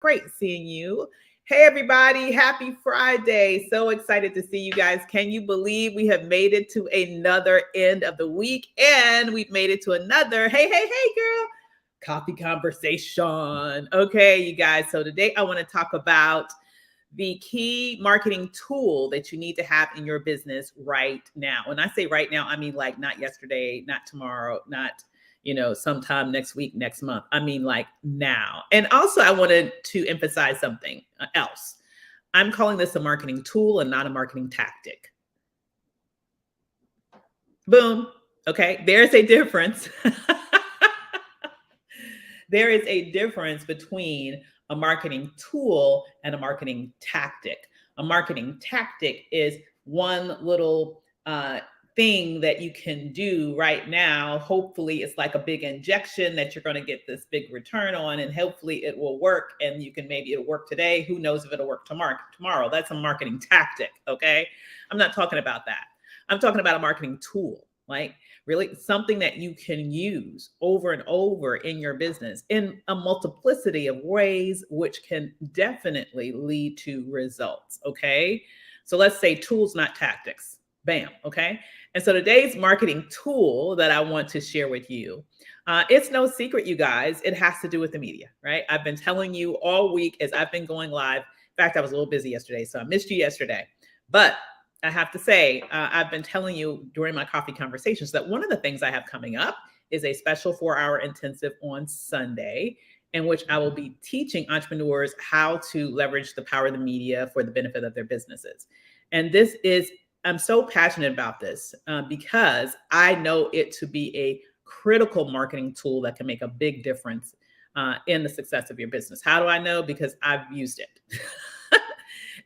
Great seeing you. Hey, everybody. Happy Friday. So excited to see you guys. Can you believe we have made it to another end of the week and we've made it to another, hey, girl, coffee conversation. Okay, you guys. So today I want to talk about the key marketing tool that you need to have in your business right now. When I say right now, I mean like not yesterday, not tomorrow, not sometime next week, next month. I mean like now. And also I wanted to emphasize something else. I'm calling this a marketing tool and not a marketing tactic. Boom. Okay, there's a difference. There is a difference between a marketing tool and a marketing tactic. A marketing tactic is one little thing that you can do right now. Hopefully, it's like a big injection that you're going to get this big return on, and hopefully, it will work. And you can maybe it'll work today. Who knows if it'll work tomorrow? Tomorrow, that's a marketing tactic. Okay, I'm not talking about that. I'm talking about a marketing tool, like really something that you can use over and over in your business in a multiplicity of ways, which can definitely lead to results. Okay. So let's say tools, not tactics. Bam. Okay. And so today's marketing tool that I want to share with you, it's no secret, you guys, it has to do with the media, right? I've been telling you all week as I've been going live. In fact, I was a little busy yesterday, so I missed you yesterday. But I have to say, I've been telling you during my coffee conversations that one of the things I have coming up is a special 4-hour intensive on Sunday, in which I will be teaching entrepreneurs how to leverage the power of the media for the benefit of their businesses. And I'm so passionate about this because I know it to be a critical marketing tool that can make a big difference in the success of your business. How do I know? Because I've used it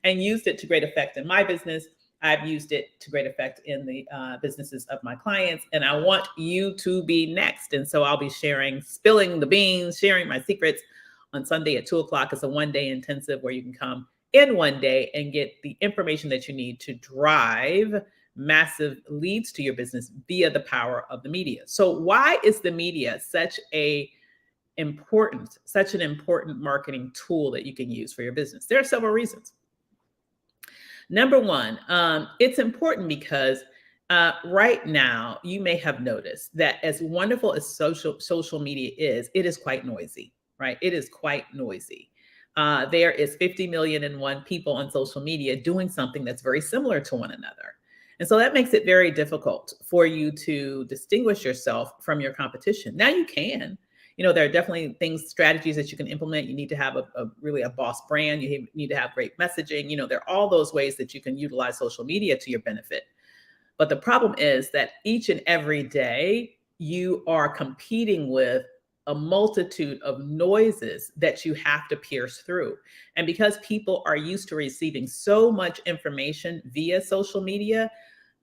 and used it to great effect in my business. I've used it to great effect in the businesses of my clients, and I want you to be next. And so I'll be spilling the beans, sharing my secrets on Sunday at 2:00. It's a one-day intensive where you can come in one day and get the information that you need to drive massive leads to your business via the power of the media. So why is the media such an important marketing tool that you can use for your business? There are several reasons. Number one, it's important because right now you may have noticed that as wonderful as social media is, it is quite noisy, right? It is quite noisy. There is 50 million and one people on social media doing something that's very similar to one another. And so that makes it very difficult for you to distinguish yourself from your competition. Now you can. There are definitely strategies that you can implement. You need to have really a boss brand. You need to have great messaging. There are all those ways that you can utilize social media to your benefit. But the problem is that each and every day you are competing with a multitude of noises that you have to pierce through. And because people are used to receiving so much information via social media,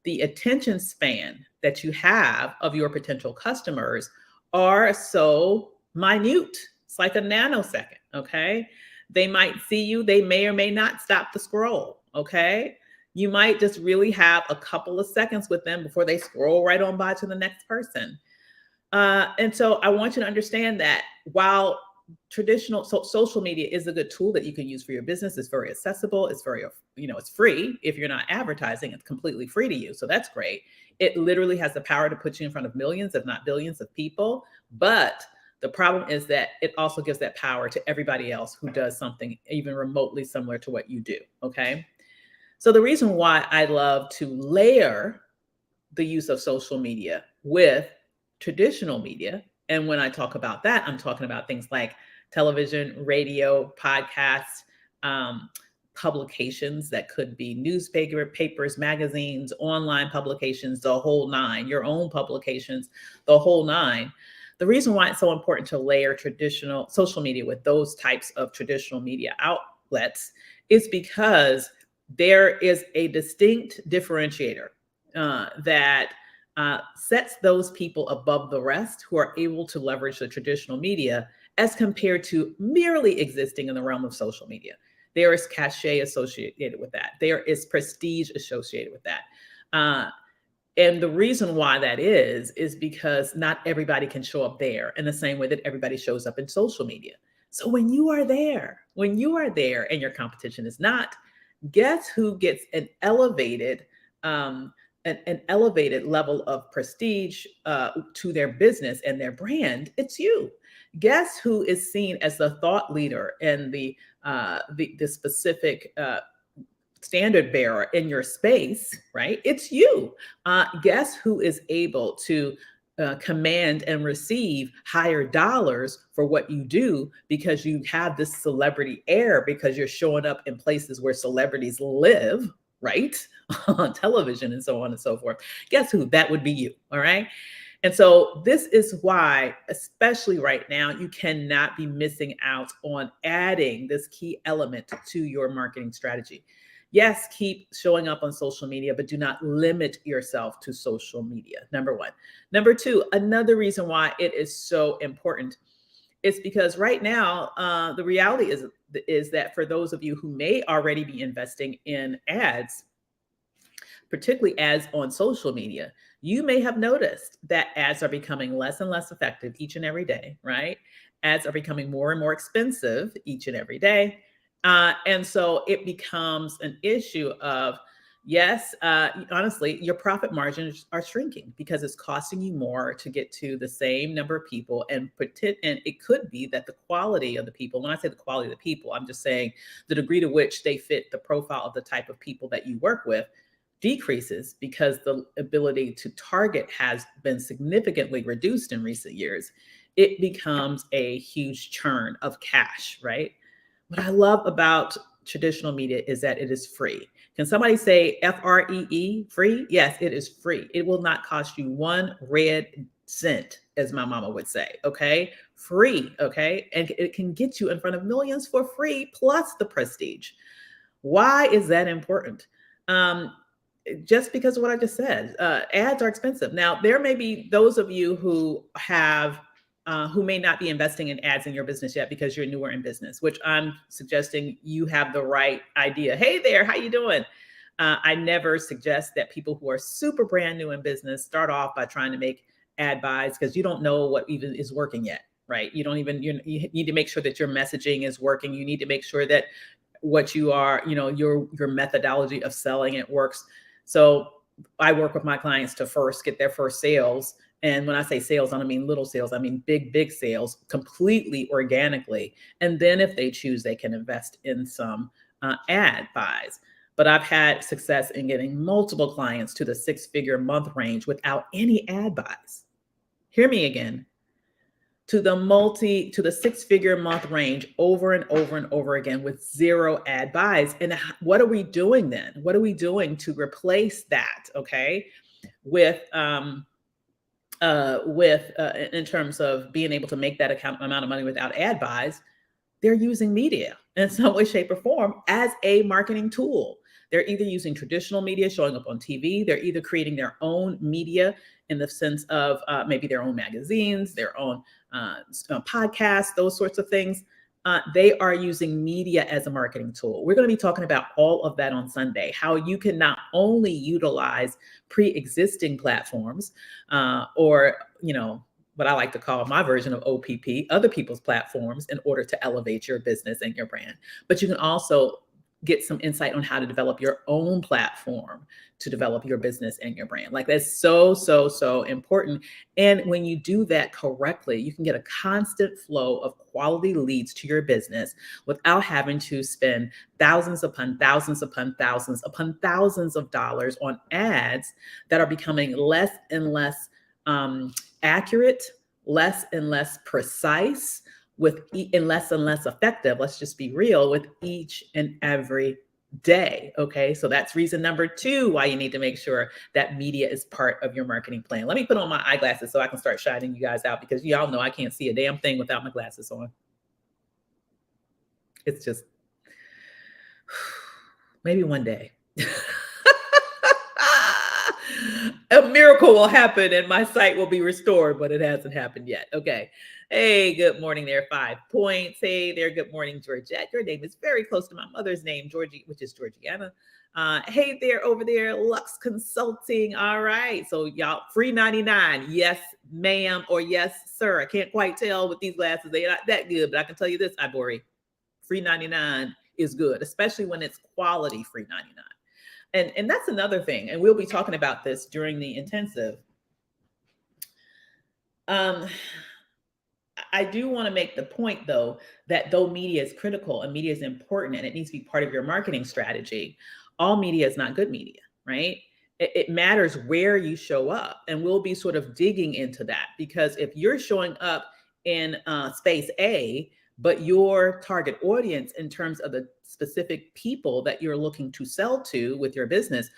the attention span that you have of your potential customers are so minute. It's like a nanosecond, okay? They might see you, they may or may not stop the scroll, okay? You might just really have a couple of seconds with them before they scroll right on by to the next person. And so I want you to understand that while traditional social media is a good tool that you can use for your business, it's very accessible, it's very, it's free. If you're not advertising, it's completely free to you. So that's great. It literally has the power to put you in front of millions, if not billions of people. But the problem is that it also gives that power to everybody else who does something even remotely similar to what you do. Okay. So the reason why I love to layer the use of social media with traditional media, and when I talk about that, I'm talking about things like television, radio, podcasts, publications that could be newspapers, magazines, online publications, the whole nine, your own publications, the whole nine. The reason why it's so important to layer traditional social media with those types of traditional media outlets is because there is a distinct differentiator that sets those people above the rest who are able to leverage the traditional media as compared to merely existing in the realm of social media. There is cachet associated with that. There is prestige associated with that. And the reason why that is because not everybody can show up there in the same way that everybody shows up in social media. So when you are there and your competition is not, guess who gets um, an elevated level of prestige to their business and their brand? It's you. Guess who is seen as the thought leader and the specific standard bearer in your space, right? It's you. Guess who is able to command and receive higher dollars for what you do because you have this celebrity air because you're showing up in places where celebrities live, right? On television and so on and so forth. Guess who? That would be you. All right. And so this is why, especially right now, you cannot be missing out on adding this key element to your marketing strategy. Yes, keep showing up on social media, but do not limit yourself to social media. Number one. Number two, another reason why it is so important is because right now, the reality is that for those of you who may already be investing in ads, particularly ads on social media, you may have noticed that ads are becoming less and less effective each and every day, right? Ads are becoming more and more expensive each and every day. And so it becomes an issue of, yes, honestly, your profit margins are shrinking because it's costing you more to get to the same number of people. And it could be that the quality of the people, when I say the quality of the people, I'm just saying the degree to which they fit the profile of the type of people that you work with decreases because the ability to target has been significantly reduced in recent years. It becomes a huge churn of cash, right? What I love about traditional media is that it is free. Can somebody say FREE, free? Yes, it is free. It will not cost you one red cent, as my mama would say. Okay. Free. Okay. And it can get you in front of millions for free plus the prestige. Why is that important? Um, just because of what I just said, ads are expensive. Now, there may be those of you who may not be investing in ads in your business yet because you're newer in business, which I'm suggesting you have the right idea. Hey there, how you doing? I never suggest that people who are super brand new in business start off by trying to make ad buys because you don't know what even is working yet, right? You need to make sure that your messaging is working. You need to make sure that what you are, your methodology of selling it works. So I work with my clients to first get their first sales. And when I say sales, I don't mean little sales, I mean big sales completely organically. And then if they choose, they can invest in some ad buys. But I've had success in getting multiple clients to the 6-figure month range without any ad buys. Hear me again. To the 6-figure month range over and over and over again with zero ad buys. And what are we doing then? What are we doing to replace that? Okay. With in terms of being able to make that amount of money without ad buys, they're using media in some way, shape, or form as a marketing tool. They're either using traditional media showing up on TV, they're either creating their own media in the sense of maybe their own magazines, their own podcasts, those sorts of things. They are using media as a marketing tool. We're going to be talking about all of that on Sunday, how you can not only utilize pre-existing platforms or, what I like to call my version of OPP, other people's platforms, in order to elevate your business and your brand. But you can also get some insight on how to develop your own platform to develop your business and your brand. Like that's so important. And when you do that correctly, you can get a constant flow of quality leads to your business without having to spend thousands upon thousands upon thousands upon thousands of dollars on ads that are becoming less and less accurate, less and less precise, and less effective. Let's just be real, with each and every day. Okay. So that's reason number 2 why you need to make sure that media is part of your marketing plan. Let me put on my eyeglasses so I can start shining you guys out, because y'all know I can't see a damn thing without my glasses on. It's just maybe one day. A miracle will happen and my sight will be restored, but it hasn't happened yet. Okay. Hey, good morning there, 5 points. Hey there, good morning, Georgette. Your name is very close to my mother's name, Georgie, which is Georgiana. Hey there, over there, Lux Consulting. All right. So y'all, free 99. Yes, ma'am, or yes, sir. I can't quite tell with these glasses. They're not that good, but I can tell you this, Ibori. Free 99 is good, especially when it's quality free 99. And that's another thing. And we'll be talking about this during the intensive. I do want to make the point, though, that though media is critical and media is important and it needs to be part of your marketing strategy, all media is not good media, right? It matters where you show up. And we'll be sort of digging into that, because if you're showing up in space A, but your target audience in terms of the specific people that you're looking to sell to with your business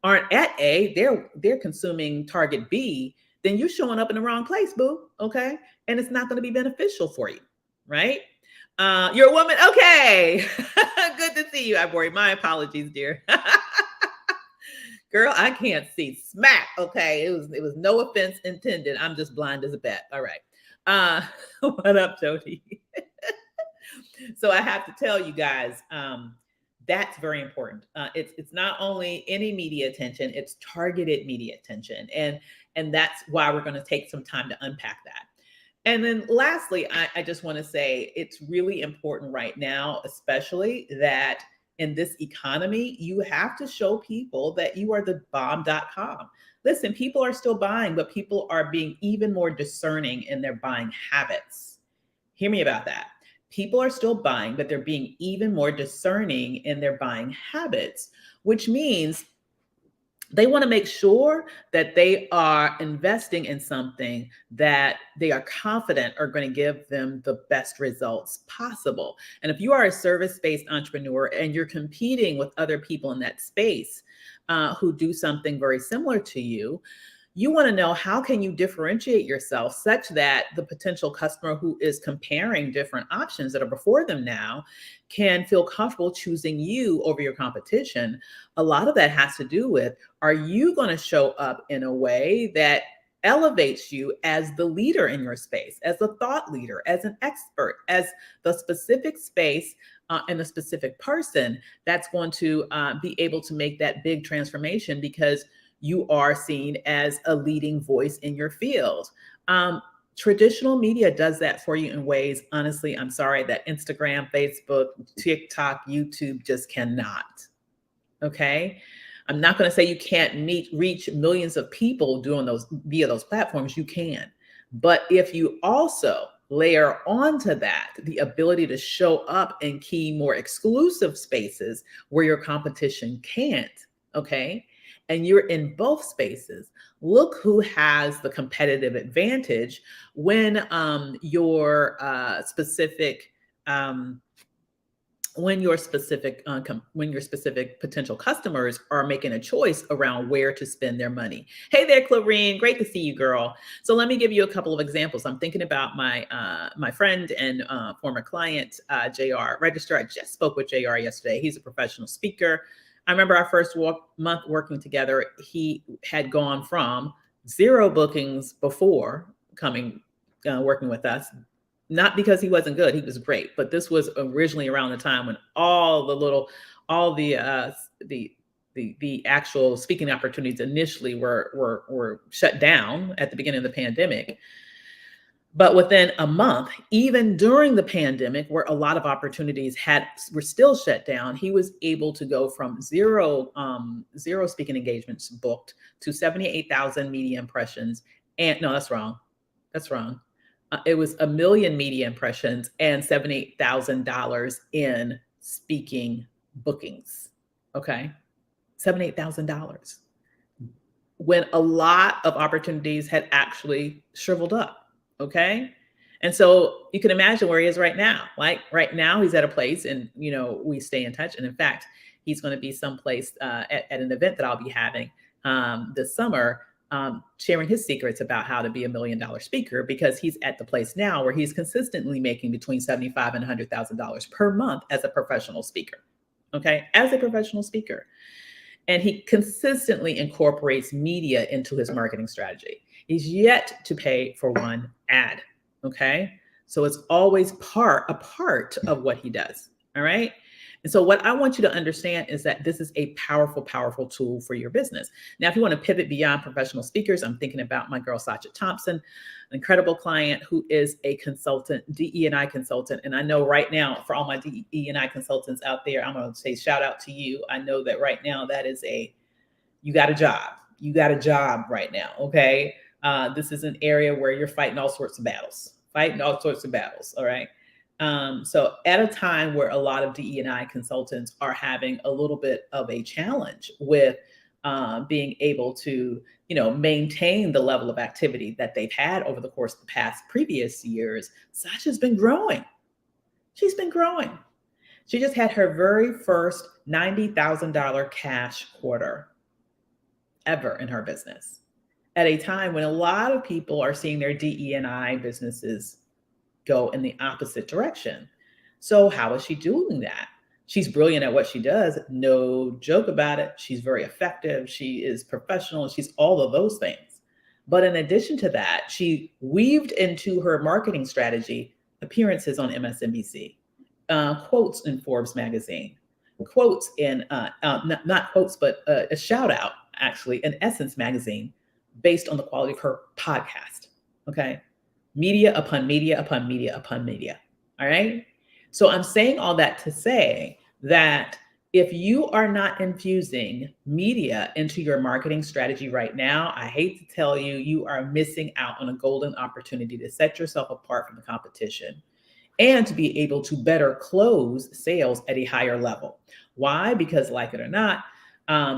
aren't at A, they're consuming target B, then you're showing up in the wrong place, boo. Okay. And it's not going to be beneficial for you, right? You're a woman. Okay. Good to see you, Ibori. My apologies, dear. Girl, I can't see smack. Okay. It was no offense intended. I'm just blind as a bat. All right. What up, Jody? So I have to tell you guys, that's very important. It's not only any media attention, it's targeted media attention. And that's why we're going to take some time to unpack that. And then lastly, I just want to say it's really important right now, especially that in this economy, you have to show people that you are the bomb.com. Listen, people are still buying, but people are being even more discerning in their buying habits. Hear me about that. People are still buying, but they're being even more discerning in their buying habits, which means they want to make sure that they are investing in something that they are confident are going to give them the best results possible. And if you are a service-based entrepreneur and you're competing with other people in that space who do something very similar to you, you want to know, how can you differentiate yourself such that the potential customer who is comparing different options that are before them now can feel comfortable choosing you over your competition? A lot of that has to do with, are you going to show up in a way that elevates you as the leader in your space, as a thought leader, as an expert, as the specific space and the specific person that's going to be able to make that big transformation because you are seen as a leading voice in your field. Traditional media does that for you in ways, honestly, I'm sorry, that Instagram, Facebook, TikTok, YouTube just cannot. Okay. I'm not going to say you can't reach millions of people doing those via those platforms. You can. But if you also layer onto that the ability to show up in key, more exclusive spaces where your competition can't, okay, and you're in both spaces, look who has the competitive advantage when your specific potential customers are making a choice around where to spend their money. Hey there, Clarine, great to see you, girl. So let me give you a couple of examples. I'm thinking about my friend and former client, JR Register. I just spoke with JR yesterday. He's a professional speaker. I remember our first month working together, he had gone from 0 bookings before working with us. Not because he wasn't good, he was great, but this was originally around the time when all the actual speaking opportunities initially were shut down at the beginning of the pandemic. But within a month, even during the pandemic, where a lot of opportunities were still shut down, he was able to go from zero speaking engagements booked to 78,000 media impressions. And no, that's wrong. That's wrong. It was 1 million media impressions and $78,000 in speaking bookings. Okay. $78,000. When a lot of opportunities had actually shriveled up. Okay. And so you can imagine where he is right now. Like right now, he's at a place and, we stay in touch. And in fact, he's going to be someplace at an event that I'll be having this summer, sharing his secrets about how to be $1 million speaker, because he's at the place now where he's consistently making between $75,000 and $100,000 per month as a professional speaker. Okay. As a professional speaker. And he consistently incorporates media into his marketing strategy. He's yet to pay for one ad. Okay. So it's always a part of what he does. All right. And so what I want you to understand is that this is a powerful, powerful tool for your business. Now, if you want to pivot beyond professional speakers, I'm thinking about my girl, Sacha Thompson, an incredible client who is a consultant, DE&I consultant. And I know right now, for all my DE&I consultants out there, I'm going to say shout out to you. I know that right now that is you got a job. You got a job right now. Okay. This is an area where you're fighting all sorts of battles, All right. So at a time where a lot of DE&I consultants are having a little bit of a challenge with being able to, maintain the level of activity that they've had over the course of the past previous years, Sacha's been growing. She's been growing. She just had her very first $90,000 cash quarter ever in her business at a time when a lot of people are seeing their DE&I businesses go in the opposite direction. So how is she doing that? She's brilliant at what she does. No joke about it. She's very effective. She is professional. She's all of those things. But in addition to that, she weaved into her marketing strategy appearances on MSNBC, quotes in Forbes magazine, quotes in, not quotes, but a shout out actually in Essence magazine based on the quality of her podcast. Okay. Media upon media upon media upon media. All right. So I'm saying all that to say that if you are not infusing media into your marketing strategy right now, I hate to tell you, you are missing out on a golden opportunity to set yourself apart from the competition and to be able to better close sales at a higher level. Why? Because like it or not,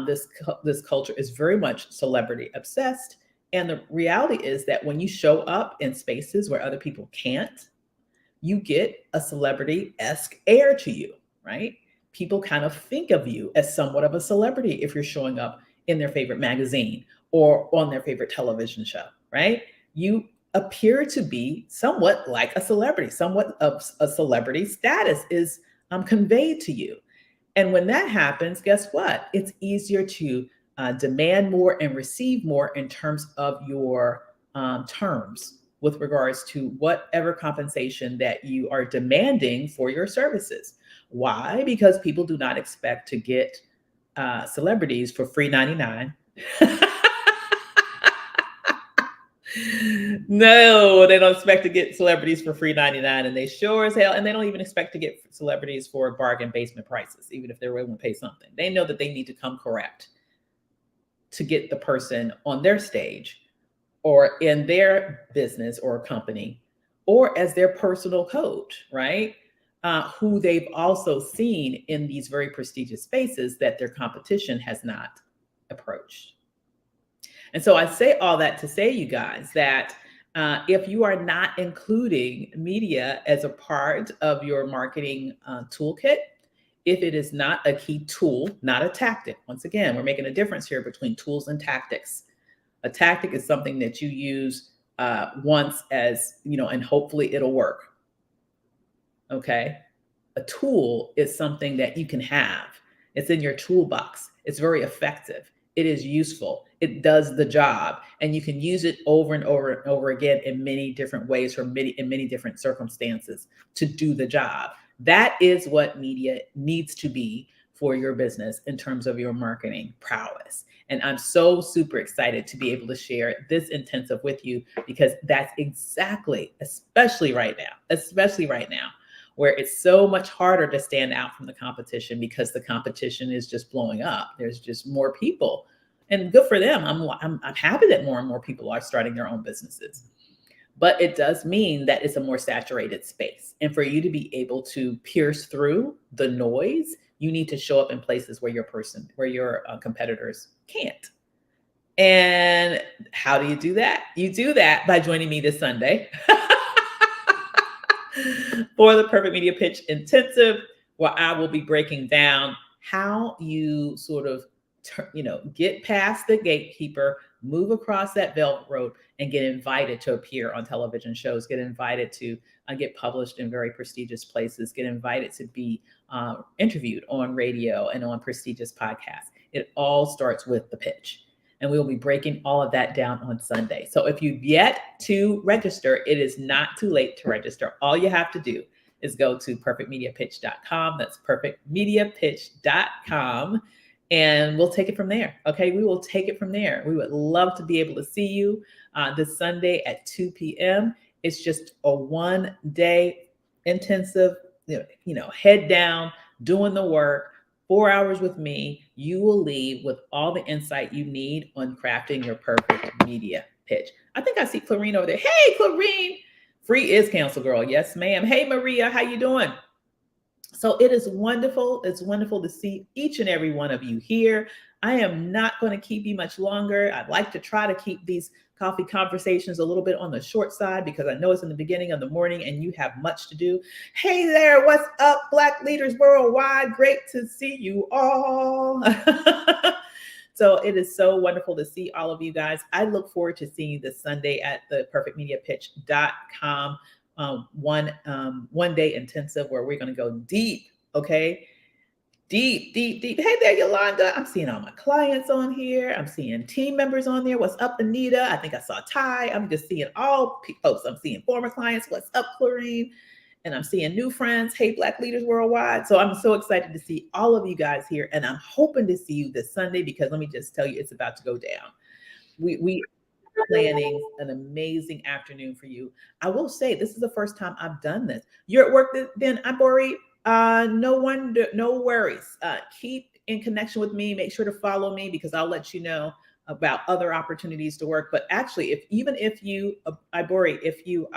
this culture is very much celebrity obsessed. And the reality is that when you show up in spaces where other people can't, you get a celebrity-esque air to you, right? People kind of think of you as somewhat of a celebrity if you're showing up in their favorite magazine or on their favorite television show, right? You appear to be somewhat like a celebrity, somewhat of a celebrity status is conveyed to you. And when that happens, guess what? It's easier to demand more and receive more in terms of your terms with regards to whatever compensation that you are demanding for your services. Why? Because people do not expect to get celebrities for free 99. No, they don't expect to get celebrities for free 99, and they sure as hell, and they don't even expect to get celebrities for bargain basement prices, even if they're willing to pay something. They know that they need to come correct to get the person on their stage or in their business or company or as their personal coach, right? Who they've also seen in these very prestigious spaces that their competition has not approached. And so I say all that to say, you guys, that if you are not including media as a part of your marketing toolkit, if it is not a key tool, not a tactic, once again, we're making a difference here between tools and tactics. A tactic is something that you use once and hopefully it'll work. Okay. A tool is something that you can have. It's in your toolbox. It's very effective. It is useful. It does the job, and you can use it over and over and over again in many different ways in many different circumstances to do the job. That is what media needs to be for your business in terms of your marketing prowess. And I'm so super excited to be able to share this intensive with you because that's exactly, especially right now, where it's so much harder to stand out from the competition because the competition is just blowing up. There's just more people, and good for them. I'm happy that more and more people are starting their own businesses, but it does mean that it's a more saturated space. And for you to be able to pierce through the noise, you need to show up in places where your competitors can't. And how do you do that? You do that by joining me this Sunday for the Perfect Media Pitch Intensive, where I will be breaking down how you sort of, get past the gatekeeper, move across that velvet rope, and get invited to appear on television shows, get invited to get published in very prestigious places, get invited to be interviewed on radio and on prestigious podcasts. It all starts with the pitch. And we will be breaking all of that down on Sunday. So if you've yet to register, it is not too late to register. All you have to do is go to perfectmediapitch.com. That's perfectmediapitch.com. And we'll take it from there. Okay. We will take it from there. We would love to be able to see you this Sunday at 2 p.m. It's just a 1-day intensive, head down, doing the work, 4 hours with me. You will leave with all the insight you need on crafting your perfect media pitch. I think I see Clarine over there. Hey, Clarine. Free is cancel, girl. Yes, ma'am. Hey, Maria. How you doing? So it is wonderful. It's wonderful to see each and every one of you here. I am not going to keep you much longer. I'd like to try to keep these coffee conversations a little bit on the short side because I know it's in the beginning of the morning and you have much to do. Hey there, what's up, Black Leaders Worldwide? Great to see you all. So it is so wonderful to see all of you guys. I look forward to seeing you this Sunday at the perfectmediapitch.com one day intensive where we're going to go deep. Okay. Deep. Hey there, Yolanda. I'm seeing all my clients on here. I'm seeing team members on there. What's up, Anita? I think I saw Ty. I'm just seeing all posts. I'm seeing former clients. What's up, Clarine? And I'm seeing new friends. Hey, Black Leaders Worldwide. So I'm so excited to see all of you guys here. And I'm hoping to see you this Sunday because let me just tell you, it's about to go down. We are planning an amazing afternoon for you. I will say this is the first time I've done this. You're at work then, Ibori? No worries. Keep in connection with me. Make sure to follow me because I'll let you know about other opportunities to work. But actually, if you, Ibori, if you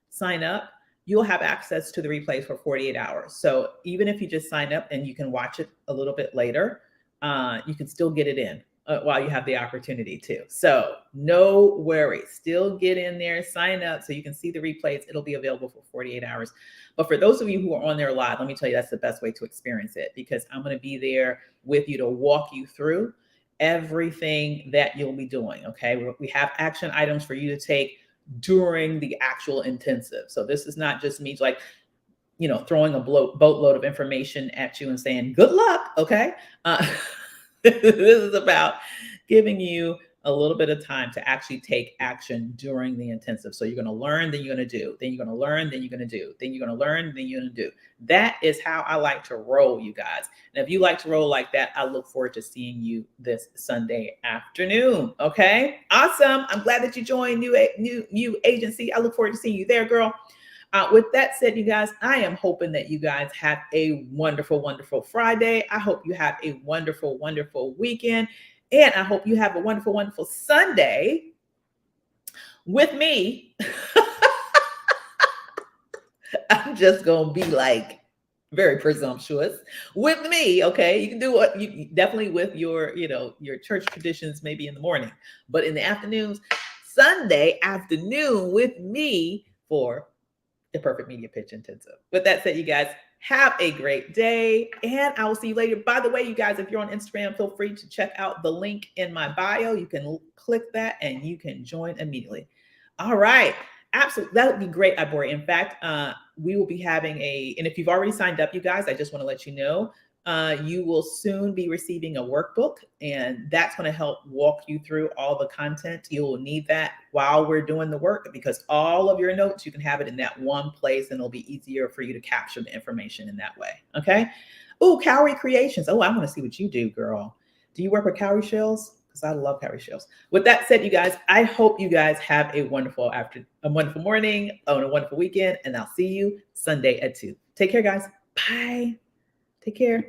sign up, you'll have access to the replays for 48 hours. So even if you just sign up and you can watch it a little bit later, you can still get it in while you have the opportunity to. So no worries. Still get in there, sign up so you can see the replays. It'll be available for 48 hours. But for those of you who are on there live, let me tell you, that's the best way to experience it because I'm going to be there with you to walk you through everything that you'll be doing. Okay. We have action items for you to take during the actual intensive. So this is not just me like, throwing a boatload of information at you and saying, good luck. Okay. This is about giving you a little bit of time to actually take action during the intensive. So you're going to learn, then you're going to do, then you're going to learn, then you're going to do, then you're going to learn, then you're going to do. That is how I like to roll, you guys. And if you like to roll like that, I look forward to seeing you this Sunday afternoon. Okay. Awesome. I'm glad that you joined new agency. I look forward to seeing you there, girl. With that said, you guys, I am hoping that you guys have a wonderful, wonderful Friday. I hope you have a wonderful, wonderful weekend. And I hope you have a wonderful, wonderful Sunday with me. I'm just going to be like very presumptuous with me. Okay. You can do what you definitely with your, your church traditions, maybe in the morning, but in the afternoons, Sunday afternoon with me for the Perfect Media Pitch Intensive. With that said, you guys, have a great day and I will see you later. By the way, you guys, if you're on Instagram, feel free to check out the link in my bio. You can click that and you can join immediately. All right. Absolutely. That would be great, Ibori. In fact, we will be having and if you've already signed up, you guys, I just want to let you know, you will soon be receiving a workbook and that's going to help walk you through all the content. You will need that while we're doing the work because all of your notes, you can have it in that one place and it'll be easier for you to capture the information in that way. Okay. Oh, Cowrie Creations. Oh, I want to see what you do, girl. Do you work with cowrie shells? Because I love cowrie shells. With that said, you guys, I hope you guys have a wonderful morning and a wonderful weekend, and I'll see you Sunday at 2. Take care, guys. Bye. Take care.